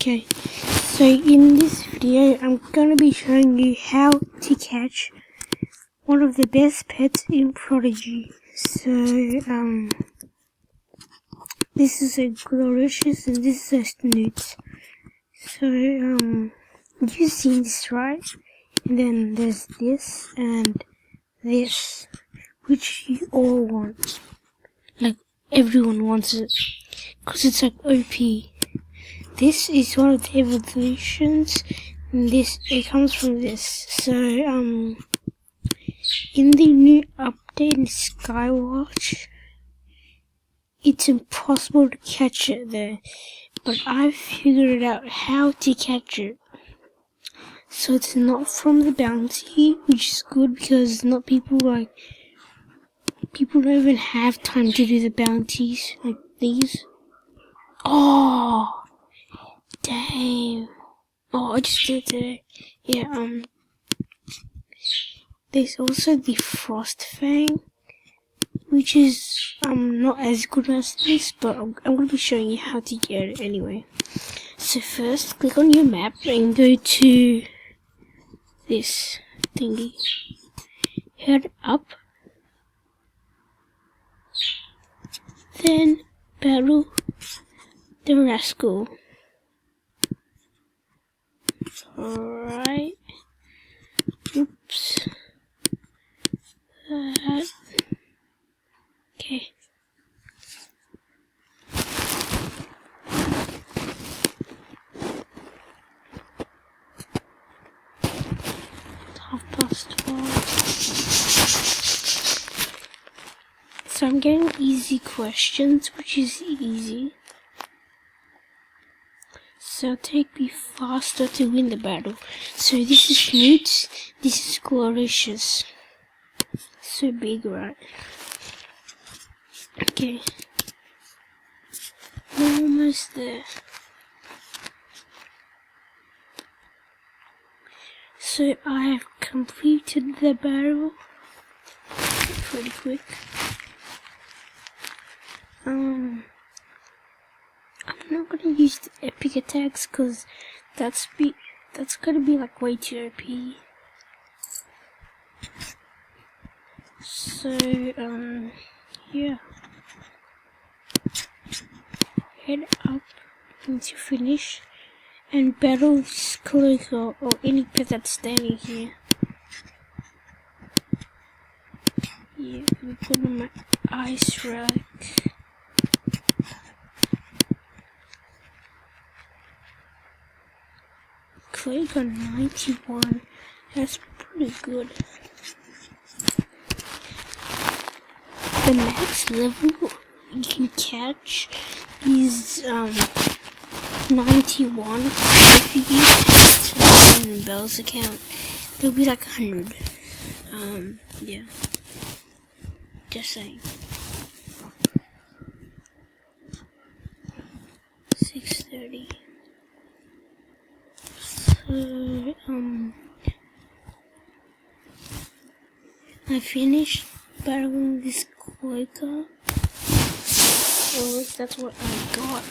Okay, so in this video I'm gonna be showing you how to catch one of the best pets in Prodigy. So this is a Glorious and this is a Snoots. So you've seen this, right? And then there's this and this, which you all want. Like everyone wants it, cause it's like OP. This is one of the evolutions, and it comes from this. So in the new update in Skywatch, it's impossible to catch it there, but I've figured out how to catch it. So it's not from the bounty, which is good because not people don't even have time to do the bounties like these. Oh, damn. Oh, I just did it today. Yeah, there's also the Frost Fang, which is not as good as this, but I'm going to be showing you how to get it anyway. So first, click on your map and go to this thingy. Head up. Then battle the rascal. Alright. Oops. Okay. +12. So I'm getting easy questions, which is easy. So take me faster to win the battle. So this is Snoots, this is Glorious. So big, right? Okay. We're almost there. So I have completed the battle pretty quick. I'm not gonna use the epic attacks because that's gonna be like way too OP. So yeah. Head up until finish and battle this clicker or any pet that's standing here. Yeah, we put on my ice rack. Click on 91. That's pretty good. The max level you can catch is 91. If you use Bell's account, it'll be like 100. Yeah. Just saying. 6:30. So I finished battling this Quaker. Or at least that's what I got.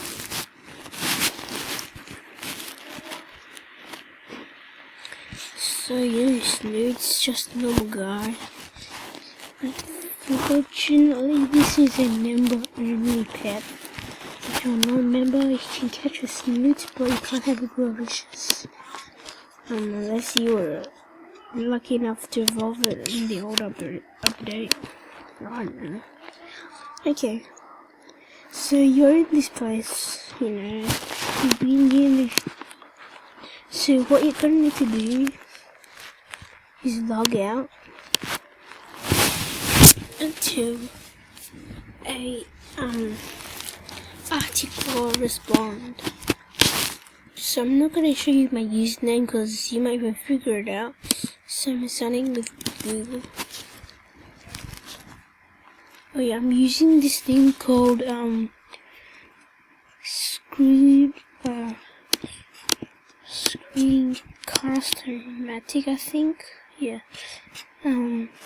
So yeah, Snoots, just a normal guy. Unfortunately, this is a member-only pet. If you're not a member, you can catch a Snoots, but you can't have a Glorious. Unless you were lucky enough to evolve it in the old update. I don't know. Okay. So you're in this place, you know, you've been here. So what you're gonna need to do is log out until a article respond. So I'm not gonna show you my username because you might even figure it out. So I'm signing with Google. Oh yeah, I'm using this thing called screencast-o-matic, I think. Yeah.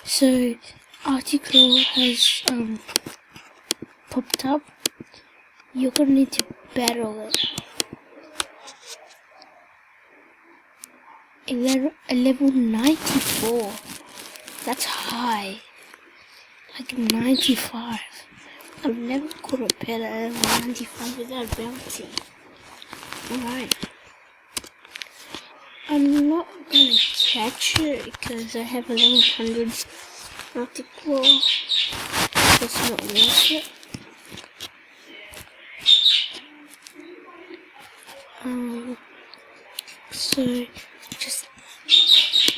So article has popped up. You're gonna need to battle it. level 94. That's high. Like 95. I've never caught a pet at level 95 without bounty. Alright. I'm not gonna catch it because I have a level 100 Arctic Claw. It's not worth it. So just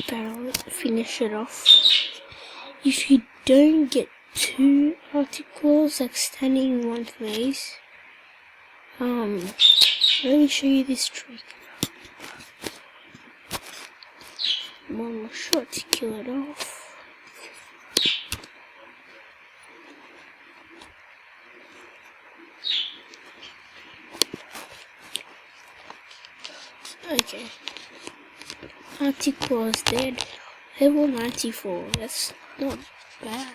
barrel it, finish it off. If you don't get 2 Arctic Claws like standing in one place, let me show you this trick. One more shot to kill it off. Okay. Arctic Claw is dead. Level 94. That's not bad.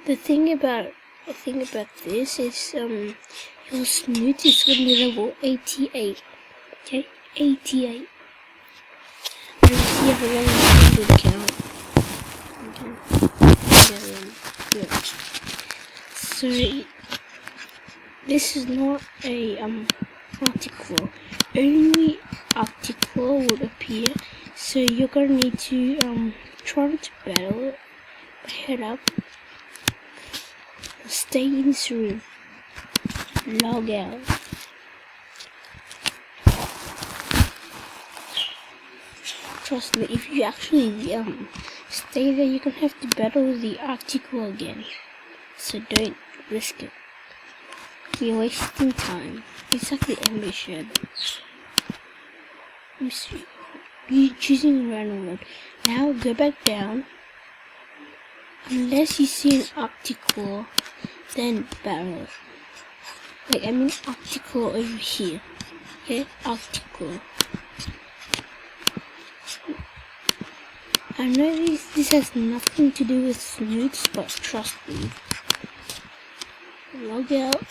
The thing about this is your Snoots is gonna be level 88. Okay? 88. And if you have a level 100 account. Okay. Yeah. So this is not a Arctic Claw. Only Arctic Claw would appear. So you're gonna need to try to battle it. Head up. Stay in this room. Log out. Trust me, if you actually stay there, you're gonna have to battle the Arctic Claw again. So don't risk it. You're wasting time. It's like the Ember Shed. You're choosing a random one. Now go back down. Unless you see an Arctic Claw, then battle. Like, I mean Arctic Claw over here. Okay? Arctic Claw. I know this has nothing to do with Snoots, but trust me. Log out.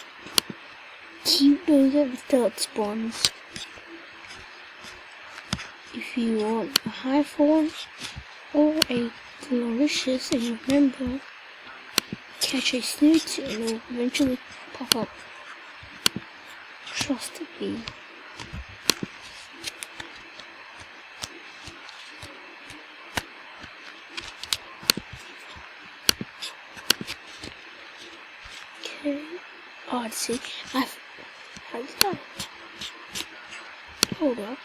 Keep doing it until it spawns. If you want a high form or a Gloricious, and remember, catch a Snoots and it will eventually pop up. Trust me. Okay. Oh, let's see. Hold up.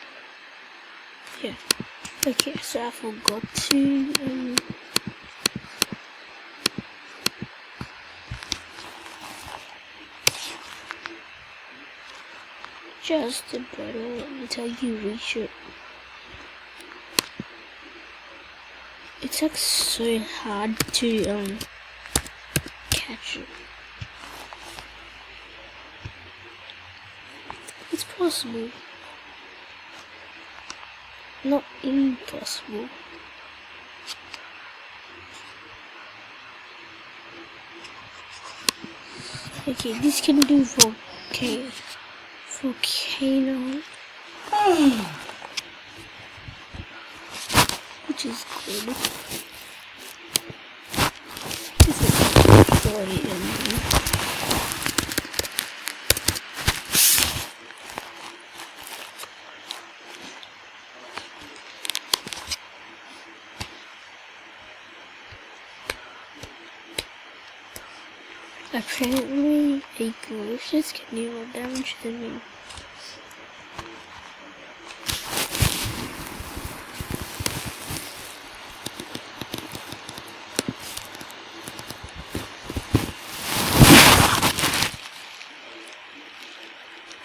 Yeah. Okay, so I forgot to just battle until you reach it. It's like so hard to catch it. It's possible. Not impossible. Okay, this can do volcano, which is good. This is very Apparently, a Gloricious can do more damage than me.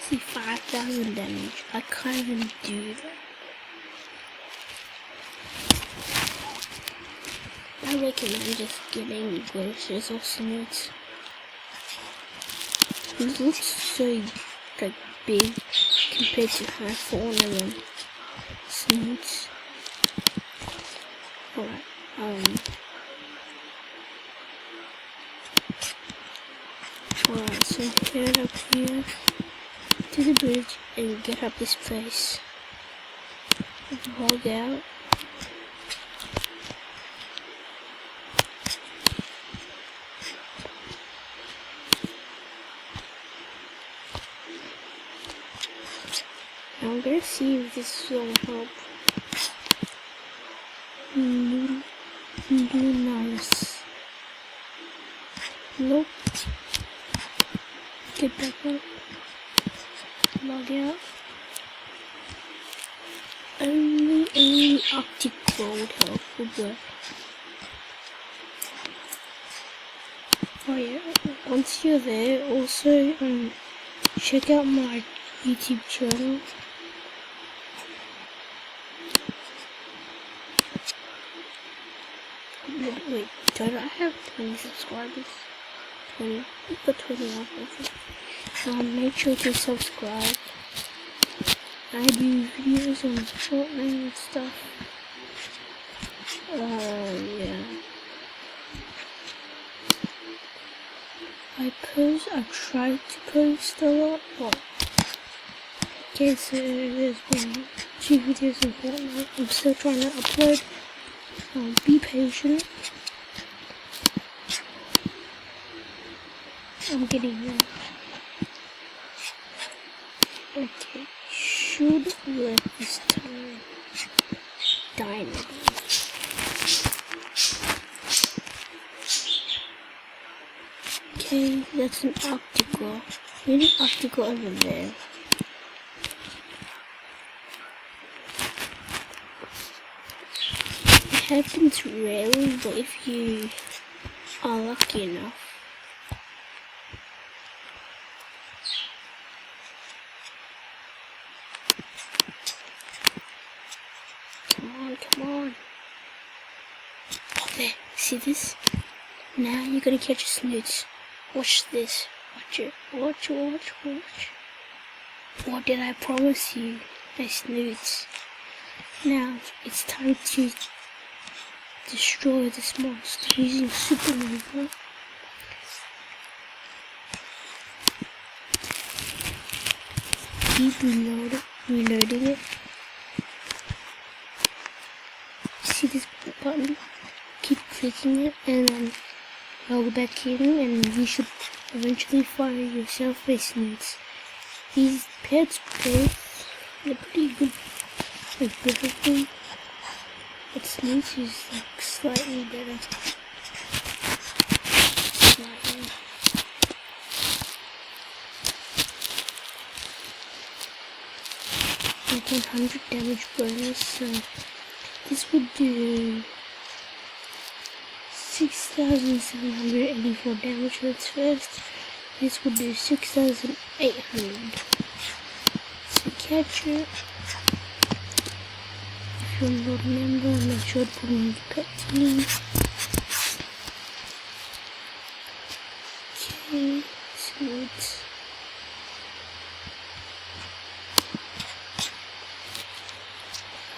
See, 5,000 damage. I can't even do that. I recommend just getting Gloricious or Snoots. It looks so like big compared to high form and Snoots. Alright, alright, so head up here to the bridge and get up this place. log out. I'm gonna see if this will help. Nice. Nope. Get back up. Log out. Only optical would help with that. Oh yeah, once you're there, also check out my YouTube channel. Wait, don't I have 20 subscribers? 20? I've got 21, I think. Make sure to subscribe. I do videos on Fortnite and stuff. Yeah. I try to post a lot, but okay, so there's been 2 videos on Fortnite. I'm still trying to upload. Be patient. I'm getting there. Okay, should let this time. Dynamo. Okay, that's an optical. We need an optical over there. It happens rarely, but if you are lucky enough. Come on. Oh, there. See this? Now you're gonna catch a Snoots. Watch this. Watch it. Watch. What did I promise you? A Snoots. Now it's time to destroy this monster using supernova. Keep reloading it. See this button? Keep clicking it and then log back in, and you should eventually fire yourself a Snoots. These pets both, they're pretty good, like perfectly. But Snoots is like slightly better. Slightly. Like 100 damage bonus, so this would do 6,784 damage that's first. This would do 6,800. So catch it. If you're not a member, make sure to put in your pet team. Okay, Snoots.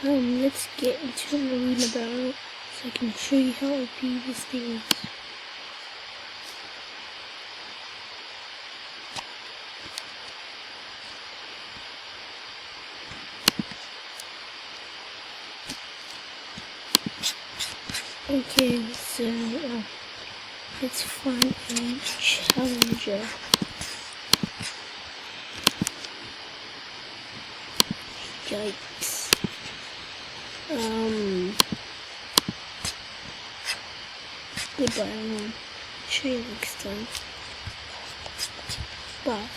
Let's get into an arena battle so I can show you how OP this thing is. Okay, so let's find a challenger. Yikes. Goodbye, everyone. See you next time. Bye.